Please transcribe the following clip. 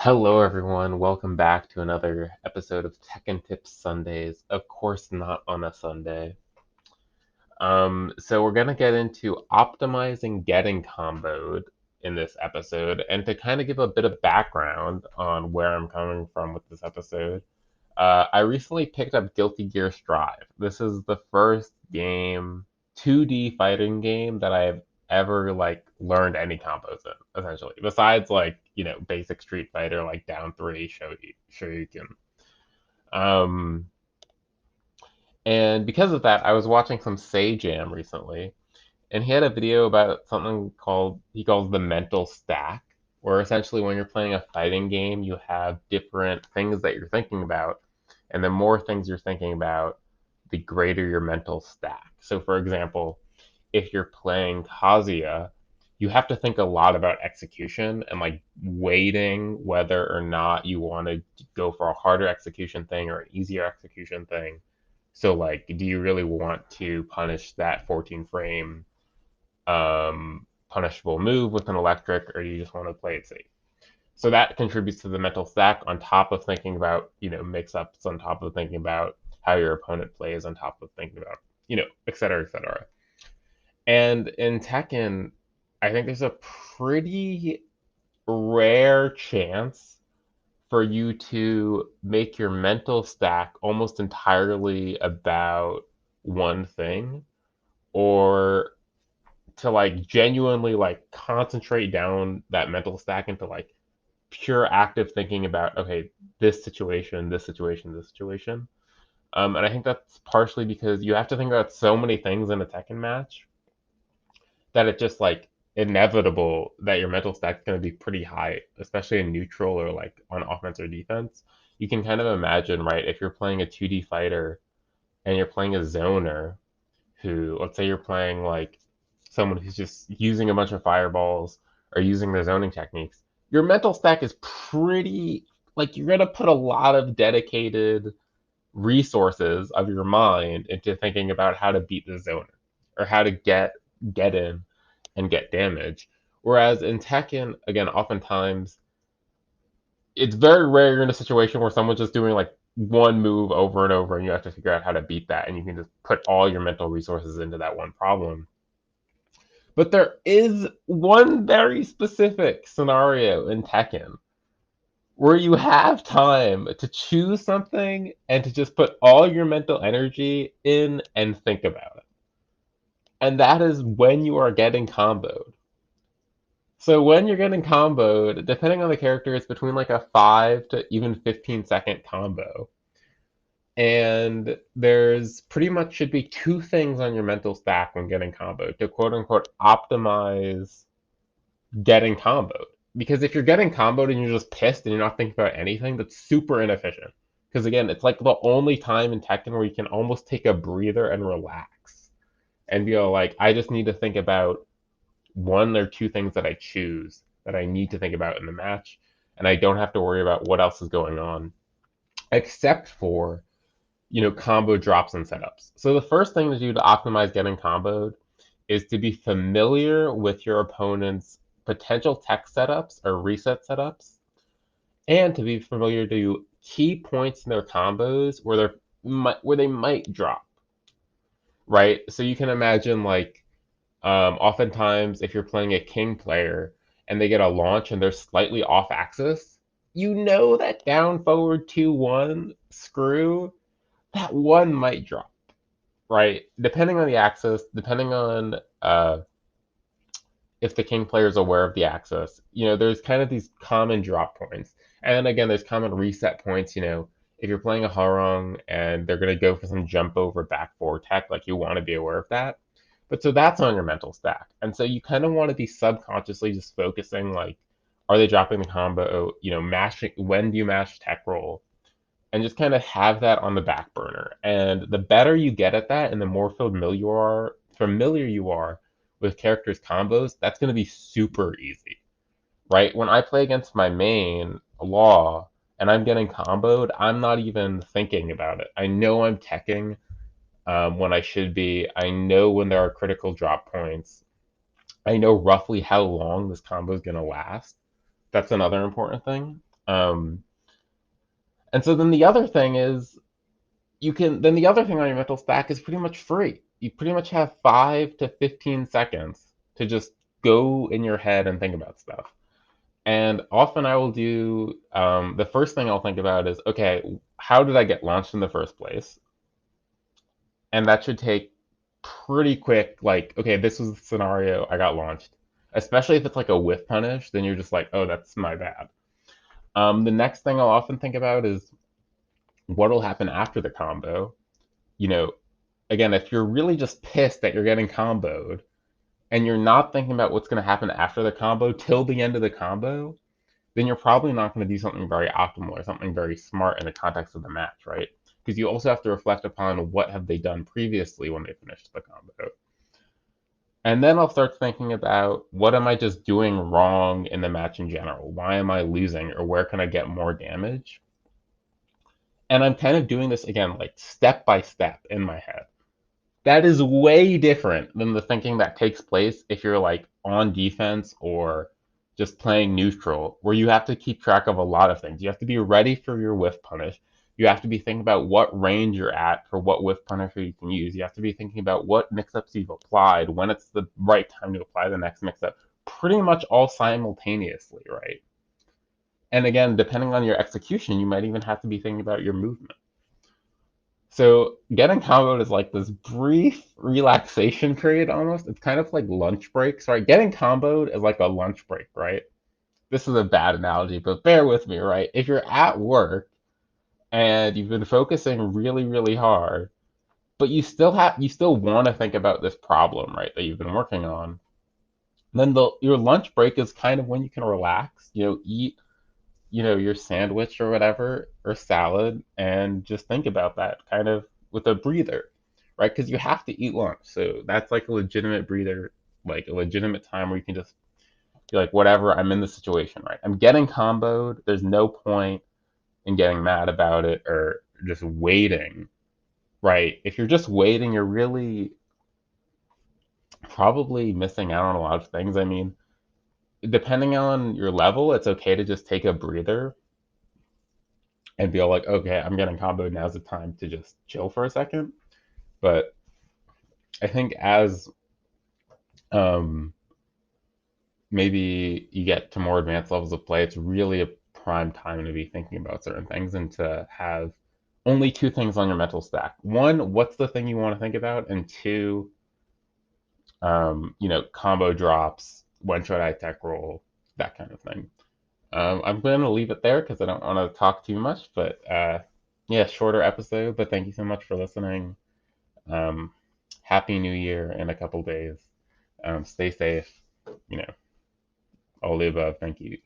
Hello, everyone. Welcome back to another episode of Tekken Tips Sundays. Of course, not on a Sunday. So we're gonna get into optimizing getting comboed in this episode, and to kind of give a bit of background on where I'm coming from with this episode. I recently picked up Guilty Gear Strive. This is the first 2D fighting game that I've ever learned any combos in, essentially. Besides basic Street Fighter like down three Shoryuken. Um, and because of that, I was watching some Say Jam recently, and he had a video about something he calls the mental stack, where essentially when you're playing a fighting game, you have different things that you're thinking about, and the more things you're thinking about, the greater your mental stack. So, for example, if you're playing Kazuya, you have to think a lot about execution and waiting whether or not you want to go for a harder execution thing or an easier execution thing. So, do you really want to punish that 14 frame punishable move with an electric, or you just want to play it safe? So that contributes to the mental stack on top of thinking about, mix ups, on top of thinking about how your opponent plays, on top of thinking about, et cetera, et cetera. And in Tekken, I think there's a pretty rare chance for you to make your mental stack almost entirely about one thing, or to genuinely concentrate down that mental stack into pure active thinking about, okay, this situation, this situation, this situation. And I think that's partially because you have to think about so many things in a Tekken match that it's just inevitable that your mental stack's going to be pretty high, especially in neutral or on offense or defense. You can kind of imagine, right, if you're playing a 2D fighter and you're playing a zoner who, let's say you're playing someone who's just using a bunch of fireballs or using their zoning techniques, your mental stack is pretty, you're going to put a lot of dedicated resources of your mind into thinking about how to beat the zoner or how to get in and get damage. Whereas in Tekken, again, oftentimes it's very rare you're in a situation where someone's just doing one move over and over and you have to figure out how to beat that, and you can just put all your mental resources into that one problem. But there is one very specific scenario in Tekken where you have time to choose something and to just put all your mental energy in and think about it. And that is when you are getting comboed. So when you're getting comboed, depending on the character, it's between a 5 to even 15-second combo. And there's pretty much should be two things on your mental stack when getting comboed to quote unquote optimize getting comboed. Because if you're getting comboed and you're just pissed and you're not thinking about anything, that's super inefficient. Because again, it's the only time in Tekken where you can almost take a breather and relax and be like, I just need to think about one or two things that I choose that I need to think about in the match, and I don't have to worry about what else is going on, except for combo drops and setups. So the first thing to do to optimize getting comboed is to be familiar with your opponent's potential tech setups or reset setups, and to be familiar to key points in their combos where they might drop, right? So you can imagine oftentimes if you're playing a king player and they get a launch and they're slightly off axis, you know that down forward 2-1 screw, that one might drop, right? Depending on the axis, depending on if the king player is aware of the axis, there's kind of these common drop points. And then again, there's common reset points, if you're playing a Harong and they're going to go for some jump over back forward tech, you want to be aware of that. But so that's on your mental stack. And so you kind of want to be subconsciously just focusing are they dropping the combo, mashing, when do you mash tech roll? And just kind of have that on the back burner. And the better you get at that and the more familiar you are with characters' combos, that's going to be super easy, right? When I play against my main Law and I'm getting comboed, I'm not even thinking about it. I know I'm teching when I should be. I know when there are critical drop points. I know roughly how long this combo is going to last. That's another important thing. Um, and so then the other thing is then the other thing on your mental stack is pretty much free. You pretty much have 5 to 15 seconds to just go in your head and think about stuff. And often I will do the first thing I'll think about is, okay, how did I get launched in the first place? And that should take pretty quick, like, okay, this was the scenario, I got launched. Especially if it's like a whiff punish, then you're just like, oh, that's my bad. The next thing I'll often think about is what'll happen after the combo. You know, again, if you're really just pissed that you're getting comboed and you're not thinking about what's going to happen after the combo till the end of the combo, then you're probably not going to do something very optimal or something very smart in the context of the match, right? Because you also have to reflect upon what have they done previously when they finished the combo. And then I'll start thinking about what am I just doing wrong in the match in general? Why am I losing or where can I get more damage? And I'm kind of doing this again, like step by step in my head. That is way different than the thinking that takes place if you're like on defense or just playing neutral, where you have to keep track of a lot of things. You have to be ready for your whiff punish. You have to be thinking about what range you're at for what whiff punisher you can use. You have to be thinking about what mix-ups you've applied, when it's the right time to apply the next mix-up, pretty much all simultaneously, right? And again, depending on your execution, you might even have to be thinking about your movement. So getting comboed is like this brief relaxation period almost. It's kind of like lunch breaks, right? Getting comboed is like a lunch break, right? This is a bad analogy, but bear with me, right? If you're at work and you've been focusing really, really hard, but you still want to think about this problem, right, that you've been working on, then your lunch break is kind of when you can relax, eat your sandwich or whatever, or salad, and just think about that kind of with a breather, right? Because you have to eat lunch. So that's like a legitimate breather, like a legitimate time where you can just be like, whatever, I'm in the situation, right? I'm getting comboed. There's no point in getting mad about it or just waiting, right? If you're just waiting, you're really probably missing out on a lot of things. I mean, depending on your level, it's okay to just take a breather and feel like, okay, I'm getting comboed. Now's the time to just chill for a second. But I think as um, maybe you get to more advanced levels of play, it's really a prime time to be thinking about certain things and to have only two things on your mental stack. One, what's the thing you want to think about? And two, combo drops, when should I tech roll, that kind of thing. I'm going to leave it there because I don't want to talk too much, but yeah, shorter episode. But thank you so much for listening. Um, Happy New Year in a couple days. Stay safe. You know, all the above. Thank you.